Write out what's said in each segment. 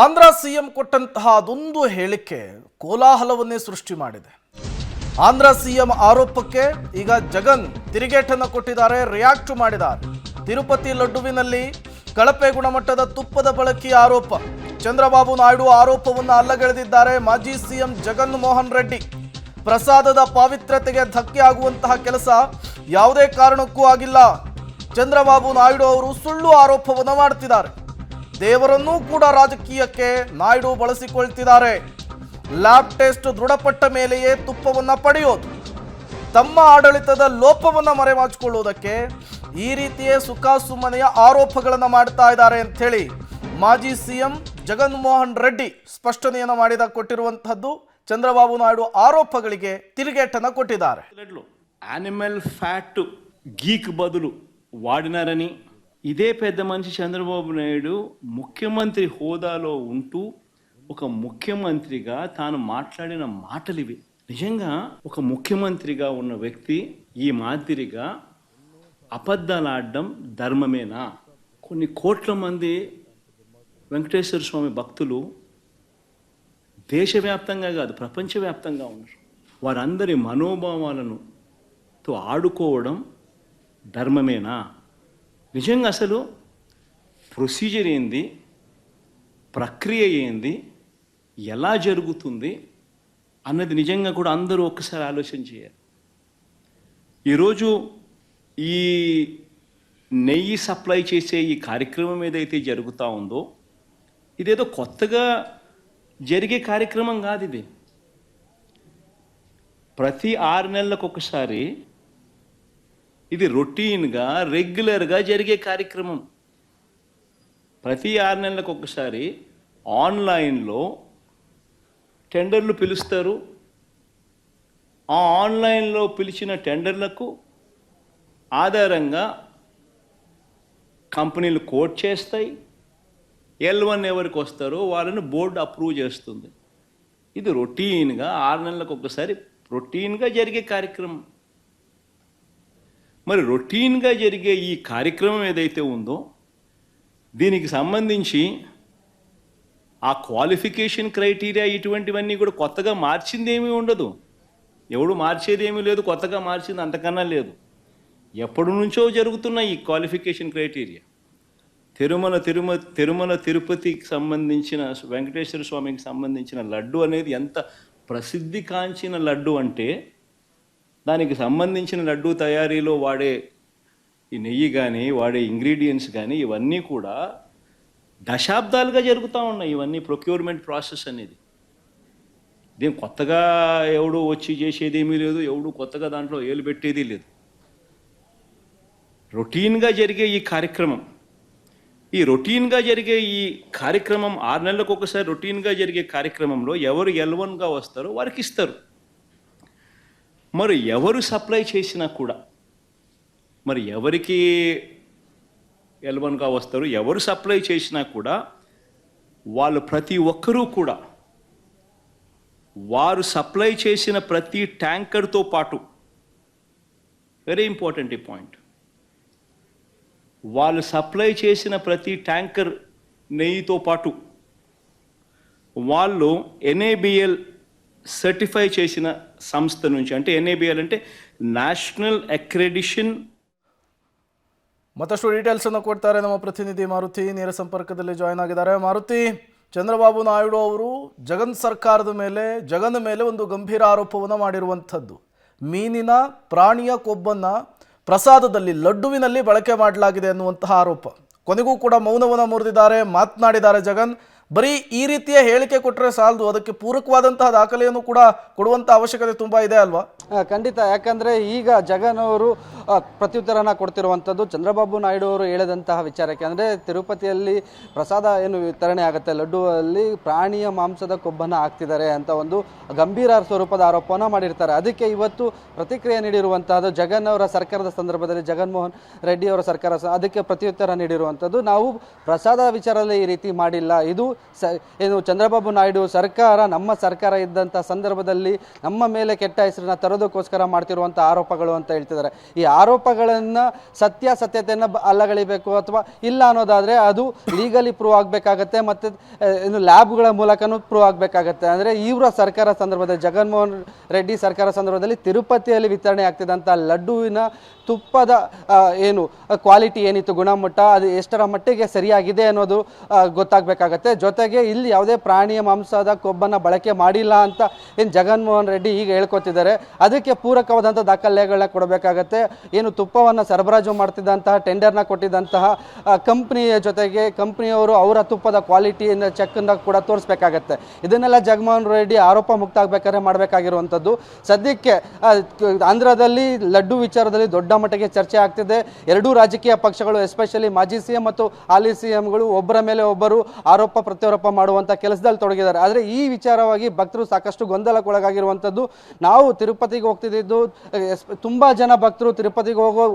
Andhra CM ಕೊಟ್ಟಂತಹ ಅದೊಂದು ಹೇಳಿಕೆ ಕೋಲಾಹಲವನ್ನೇ ಸೃಷ್ಟಿ ಮಾಡಿದೆ. ಆಂಧ್ರ ಸಿಎಂ ಆರೋಪಕ್ಕೆ ಈಗ ಜಗನ್ ತಿರುಗೇಟನ್ನು ಕೊಟ್ಟಿದ್ದಾರೆ, ರಿಯಾಕ್ಟ್ ಮಾಡಿದ್ದಾರೆ. ತಿರುಪತಿ ಲಡ್ಡುವಿನಲ್ಲಿ ಕಳಪೆ ಗುಣಮಟ್ಟದ ತುಪ್ಪದ ಬಳಕೆ ಆರೋಪ. ಚಂದ್ರಬಾಬು ನಾಯ್ಡು ಆರೋಪವನ್ನು ಅಲ್ಲಗೆಳೆದಿದ್ದಾರೆ. ಮಾಜಿ ಸಿಎಂ ಜಗನ್ ಮೋಹನ್ ರೆಡ್ಡಿ ಪ್ರಸಾದದ ಪಾವಿತ್ರ್ಯತೆಗೆ ಧಕ್ಕೆ ಆಗುವಂತಹ ಕೆಲಸ ಯಾವುದೇ ಕಾರಣಕ್ಕೂ ಆಗಿಲ್ಲ. ಚಂದ್ರಬಾಬು ನಾಯ್ಡು ಅವರು ಸುಳ್ಳು ಆರೋಪವನ್ನು ಮಾಡ್ತಿದ್ದಾರೆ. ದೇವರನ್ನೂ ಕೂಡ ರಾಜಕೀಯಕ್ಕೆ ನಾಯ್ಡು ಬಳಸಿಕೊಳ್ತಿದ್ದಾರೆ. ಲ್ಯಾಬ್ ಟೆಸ್ಟ್ ದೃಢಪಟ್ಟ ಮೇಲೆಯೇ ತುಪ್ಪವನ್ನು ಪಡೆಯೋದು, ತಮ್ಮ ಆಡಳಿತದ ಲೋಪವನ್ನು ಮರೆಮಾಚಿಕೊಳ್ಳುವುದಕ್ಕೆ ಈ ರೀತಿಯೇ ಸುಖಾಸುಮ್ಮನೆಯ ಆರೋಪಗಳನ್ನು ಮಾಡ್ತಾ ಇದ್ದಾರೆ ಅಂಥೇಳಿ ಮಾಜಿ ಸಿಎಂ ಜಗನ್ ಮೋಹನ್ ರೆಡ್ಡಿ ಸ್ಪಷ್ಟನೆಯನ್ನು ಕೊಟ್ಟಿರುವಂತಹದ್ದು. ಚಂದ್ರಬಾಬು ನಾಯ್ಡು ಆರೋಪಗಳಿಗೆ ತಿರುಗೇಟನ್ನು కొట్టిದ್ದಾರೆ. యానిమల్ ఫ్యాట్ గీక్ బదులు వాడినారని ఇదే పెద్ద మనిషి చంద్రబాబు నాయుడు ముఖ్యమంత్రి హోదాలో ఉంటూ ఒక ముఖ్యమంత్రిగా తాను మాట్లాడిన మాటలు ఇవి. నిజంగా ఒక ముఖ్యమంత్రిగా ఉన్న వ్యక్తి ఈ మాదిరిగా అబద్ధాలు ఆడడం ధర్మమేనా? కొన్ని కోట్ల మంది వెంకటేశ్వర స్వామి భక్తులు దేశవ్యాప్తంగా కాదు ప్రపంచవ్యాప్తంగా ఉన్నారు. వారందరి మనోభావాలను తో ఆడుకోవడం ధర్మమేనా? నిజంగా అసలు ప్రొసీజర్ ఏంది, ప్రక్రియ ఏంది, ఎలా జరుగుతుంది అన్నది నిజంగా కూడా అందరూ ఒక్కసారి ఆలోచన చేయాలి. ఈరోజు ఈ నెయ్యి సప్లై చేసే ఈ కార్యక్రమం ఏదైతే జరుగుతూ ఉందో ఇదేదో కొత్తగా జరిగే కార్యక్రమం కాదు. ఇది ప్రతి 6 నెలలకు ఒకసారి ఇది రొటీన్గా రెగ్యులర్గా జరిగే కార్యక్రమం. ప్రతి 6 నెలలకు ఒకసారి ఆన్లైన్లో టెండర్లు పిలుస్తారు. ఆ ఆన్లైన్లో పిలిచిన టెండర్లకు ఆధారంగా కంపెనీలు కోట్ చేస్తాయి. L1 ఎవరికి వస్తారో వాళ్ళని బోర్డు అప్రూవ్ చేస్తుంది. ఇది రొటీన్గా 6 నెలలకు ఒకసారి రొటీన్గా జరిగే కార్యక్రమం. మరి రొటీన్గా జరిగే ఈ కార్యక్రమం ఏదైతే ఉందో దీనికి సంబంధించి ఆ క్వాలిఫికేషన్ క్రైటీరియా ఇటువంటివన్నీ కూడా కొత్తగా మార్చింది ఏమీ ఉండదు. ఎవడు మార్చేది ఏమీ లేదు, కొత్తగా మార్చింది అంతకన్నా లేదు. ఎప్పటి నుంచో జరుగుతున్న ఈ క్వాలిఫికేషన్ క్రైటీరియా తిరుమల తిరుపతికి సంబంధించిన వెంకటేశ్వర స్వామికి సంబంధించిన లడ్డు అనేది ఎంత ప్రసిద్ధి కాంచిన లడ్డు అంటే దానికి సంబంధించిన లడ్డు తయారీలో వాడే ఈ నెయ్యి కానీ వాడే ఇంగ్రీడియంట్స్ కానీ ఇవన్నీ కూడా దశాబ్దాలుగా జరుగుతూ ఉన్నాయి. ఇవన్నీ ప్రొక్యూర్మెంట్ ప్రాసెస్ అనేది. దీని కొత్తగా ఎవడు వచ్చి చేసేది ఏమీ లేదు, ఎవడు కొత్తగా దాంట్లో ఏలు పెట్టేది లేదు. రొటీన్గా జరిగే ఈ కార్యక్రమం 6 నెలలకు ఒకసారి రొటీన్గా జరిగే కార్యక్రమంలో ఎవరు L1గా వస్తారో వారికి ఇస్తారు. మరి ఎవరు సప్లై చేసినా కూడా, మరి ఎవరికి L1గా వస్తారు, ఎవరు సప్లై చేసినా కూడా వాళ్ళు ప్రతి ఒక్కరూ కూడా వారు సప్లై చేసిన ప్రతి ట్యాంకర్తో పాటు, వెరీ ఇంపార్టెంట్ ఈ పాయింట్, వాళ్ళు సప్లై చేసిన ప్రతి ట్యాంకర్ నెయ్యితో పాటు వాళ్ళు NABL సర్టిఫై చేసిన సంస్థ నుంచి, అంటే NABL అంటే ನ್ಯಾಷನಲ್ ಅಕ್ರೆಡಿಷನ್. ಮತ್ತಷ್ಟು ಡೀಟೇಲ್ಸ್ ಅನ್ನು ಕೊಡ್ತಾರೆ ನಮ್ಮ ಪ್ರತಿನಿಧಿ ಮಾರುತಿ, ನೇರ ಸಂಪರ್ಕದಲ್ಲಿ ಜಾಯ್ನ್ ಆಗಿದ್ದಾರೆ. ಮಾರುತಿ, ಚಂದ್ರಬಾಬು ನಾಯ್ಡು ಅವರು ಜಗನ್ ಸರ್ಕಾರದ ಮೇಲೆ, ಜಗನ್ ಮೇಲೆ ಒಂದು ಗಂಭೀರ ಆರೋಪವನ್ನು ಮಾಡಿರುವಂಥದ್ದು. ಮೀನಿನ ಪ್ರಾಣಿಯ ಕೊಬ್ಬನ್ನು ಪ್ರಸಾದದಲ್ಲಿ, ಲಡ್ಡುವಿನಲ್ಲಿ ಬಳಕೆ ಮಾಡಲಾಗಿದೆ ಅನ್ನುವಂತಹ ಆರೋಪ. ಕೊನೆಗೂ ಕೂಡ ಮೌನವನ್ನು ಮುರಿದಿದ್ದಾರೆ, ಮಾತನಾಡಿದ್ದಾರೆ ಜಗನ್. ಬರೀ ಈ ರೀತಿಯ ಹೇಳಿಕೆ ಕೊಟ್ಟರೆ ಸಾಲದು, ಅದಕ್ಕೆ ಪೂರಕವಾದಂತಹ ದಾಖಲೆಯನ್ನು ಕೂಡ ಕೊಡುವಂಥ ಅವಶ್ಯಕತೆ ತುಂಬ ಇದೆ ಅಲ್ವಾ? ಖಂಡಿತ. ಯಾಕಂದರೆ ಈಗ ಜಗನ್ ಅವರು ಪ್ರತ್ಯುತ್ತರನ ಕೊಡ್ತಿರುವಂಥದ್ದು ಚಂದ್ರಬಾಬು ನಾಯ್ಡು ಅವರು ಹೇಳಿದಂತಹ ವಿಚಾರಕ್ಕೆ. ಅಂದರೆ ತಿರುಪತಿಯಲ್ಲಿ ಪ್ರಸಾದ ಏನು ವಿತರಣೆ ಆಗುತ್ತೆ, ಲಡ್ಡುವಲ್ಲಿ ಪ್ರಾಣಿಯ ಮಾಂಸದ ಕೊಬ್ಬನ್ನು ಹಾಕ್ತಿದ್ದಾರೆ ಅಂತ ಒಂದು ಗಂಭೀರ ಸ್ವರೂಪದ ಆರೋಪವನ್ನು ಮಾಡಿರ್ತಾರೆ. ಅದಕ್ಕೆ ಇವತ್ತು ಪ್ರತಿಕ್ರಿಯೆ ನೀಡಿರುವಂತಹದ್ದು ಜಗನ್ ಅವರ ಸರ್ಕಾರದ ಸಂದರ್ಭದಲ್ಲಿ, ಜಗನ್ಮೋಹನ್ ರೆಡ್ಡಿ ಅವರ ಸರ್ಕಾರ ಅದಕ್ಕೆ ಪ್ರತ್ಯುತ್ತರ ನೀಡಿರುವಂಥದ್ದು. ನಾವು ಪ್ರಸಾದ ವಿಚಾರದಲ್ಲಿ ಈ ರೀತಿ ಮಾಡಿಲ್ಲ, ಇದು ಏನು ಚಂದ್ರಬಾಬು ನಾಯ್ಡು ಸರ್ಕಾರ ನಮ್ಮ ಸರ್ಕಾರ ಇದ್ದಂಥ ಸಂದರ್ಭದಲ್ಲಿ ನಮ್ಮ ಮೇಲೆ ಕೆಟ್ಟ ಹೆಸರನ್ನ ತರೋದಕ್ಕೋಸ್ಕರ ಮಾಡ್ತಿರುವಂಥ ಆರೋಪಗಳು ಅಂತ ಹೇಳ್ತಿದ್ದಾರೆ. ಈ ಆರೋಪಗಳನ್ನು ಸತ್ಯಾಸತ್ಯತೆಯನ್ನು ಅಲ್ಲಗಳಿಬೇಕು ಅಥವಾ ಇಲ್ಲ ಅನ್ನೋದಾದರೆ ಅದು ಲೀಗಲಿ ಪ್ರೂವ್ ಆಗಬೇಕಾಗತ್ತೆ ಮತ್ತು ಏನು ಲ್ಯಾಬ್ಗಳ ಮೂಲಕನೂ ಪ್ರೂವ್ ಆಗಬೇಕಾಗತ್ತೆ. ಅಂದರೆ ಇವರ ಸರ್ಕಾರ ಸಂದರ್ಭದಲ್ಲಿ ಜಗನ್ಮೋಹನ್ ರೆಡ್ಡಿ ಸರ್ಕಾರ ಸಂದರ್ಭದಲ್ಲಿ ತಿರುಪತಿಯಲ್ಲಿ ವಿತರಣೆ ಆಗ್ತಿದ್ದಂಥ ಲಡ್ಡುವಿನ ತುಪ್ಪದ ಏನು ಕ್ವಾಲಿಟಿ ಏನಿತ್ತು, ಗುಣಮಟ್ಟ ಅದು ಎಷ್ಟರ ಮಟ್ಟಿಗೆ ಸರಿಯಾಗಿದೆ ಅನ್ನೋದು ಗೊತ್ತಾಗಬೇಕಾಗತ್ತೆ. ಜೊತೆಗೆ ಇಲ್ಲಿ ಯಾವುದೇ ಪ್ರಾಣಿಯ ಮಾಂಸದ ಕೊಬ್ಬನ್ನು ಬಳಕೆ ಮಾಡಿಲ್ಲ ಅಂತ ಏನು ಜಗನ್ಮೋಹನ್ ರೆಡ್ಡಿ ಈಗ ಹೇಳ್ಕೊತಿದ್ದಾರೆ, ಅದಕ್ಕೆ ಪೂರಕವಾದಂಥ ದಾಖಲೆಗಳನ್ನ ಕೊಡಬೇಕಾಗತ್ತೆ. ಏನು ತುಪ್ಪವನ್ನು ಸರಬರಾಜು ಮಾಡ್ತಿದ್ದಂತಹ ಟೆಂಡರ್ನ ಕೊಟ್ಟಿದ್ದಂತಹ ಕಂಪ್ನಿಯ ಜೊತೆಗೆ ಕಂಪ್ನಿಯವರು ಅವರ ತುಪ್ಪದ ಕ್ವಾಲಿಟಿಯನ್ನು ಚೆಕ್ಕನ್ನು ಕೂಡ ತೋರಿಸ್ಬೇಕಾಗತ್ತೆ. ಇದನ್ನೆಲ್ಲ ಜಗನ್ಮೋಹನ್ ರೆಡ್ಡಿ ಆರೋಪ ಮುಕ್ತ ಆಗಬೇಕಾದ್ರೆ ಮಾಡಬೇಕಾಗಿರುವಂಥದ್ದು. ಸದ್ಯಕ್ಕೆ ಆಂಧ್ರದಲ್ಲಿ ಲಡ್ಡು ವಿಚಾರದಲ್ಲಿ ದೊಡ್ಡ ಮಟ್ಟಿಗೆ ಚರ್ಚೆ ಆಗ್ತಿದೆ. ಎರಡೂ ರಾಜಕೀಯ ಪಕ್ಷಗಳು ಎಸ್ಪೆಷಲಿ ಮಾಜಿ ಸಿಎಂ ಮತ್ತು ಹಾಲಿ ಸಿಎಂಗಳು ಒಬ್ಬರ ಮೇಲೆ ಒಬ್ಬರು ಆರೋಪ ಪ್ರತ್ಯಾರೋಪ ಮಾಡುವಂಥ ಕೆಲಸದಲ್ಲಿ ತೊಡಗಿದ್ದಾರೆ. ಆದರೆ ಈ ವಿಚಾರವಾಗಿ ಭಕ್ತರು ಸಾಕಷ್ಟು ಗೊಂದಲಕ್ಕೊಳಗಾಗಿರುವಂಥದ್ದು. ನಾವು ತಿರುಪತಿಗೆ ಹೋಗ್ತಿದ್ದು ತುಂಬ ಜನ ಭಕ್ತರು ತಿರುಪತಿಗೆ ಹೋಗೋ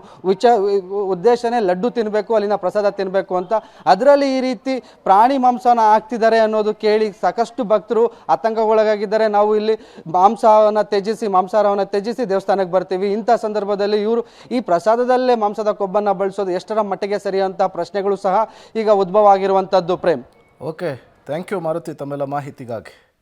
ಉದ್ದೇಶನೇ ಲಡ್ಡು ತಿನ್ನಬೇಕು, ಅಲ್ಲಿನ ಪ್ರಸಾದ ತಿನ್ನಬೇಕು ಅಂತ. ಅದರಲ್ಲಿ ಈ ರೀತಿ ಪ್ರಾಣಿ ಮಾಂಸನ ಹಾಕ್ತಿದ್ದಾರೆ ಅನ್ನೋದು ಕೇಳಿ ಸಾಕಷ್ಟು ಭಕ್ತರು ಆತಂಕಗೊಳಗಾಗಿದ್ದಾರೆ. ನಾವು ಇಲ್ಲಿ ಮಾಂಸಾಹಾರವನ್ನು ತ್ಯಜಿಸಿ ದೇವಸ್ಥಾನಕ್ಕೆ ಬರ್ತೀವಿ, ಇಂಥ ಸಂದರ್ಭದಲ್ಲಿ ಇವರು ಈ ಪ್ರಸಾದದಲ್ಲೇ ಮಾಂಸದ ಕೊಬ್ಬನ್ನು ಬಳಸೋದು ಎಷ್ಟರ ಮಟ್ಟಿಗೆ ಸರಿ ಅಂತ ಪ್ರಶ್ನೆಗಳು ಸಹ ಈಗ ಉದ್ಭವ ಆಗಿರುವಂಥದ್ದು. Prem. Okay, thank you Maruti ತಮ್ಮೆಲ್ಲ ಮಾಹಿತಿಗಾಗಿ.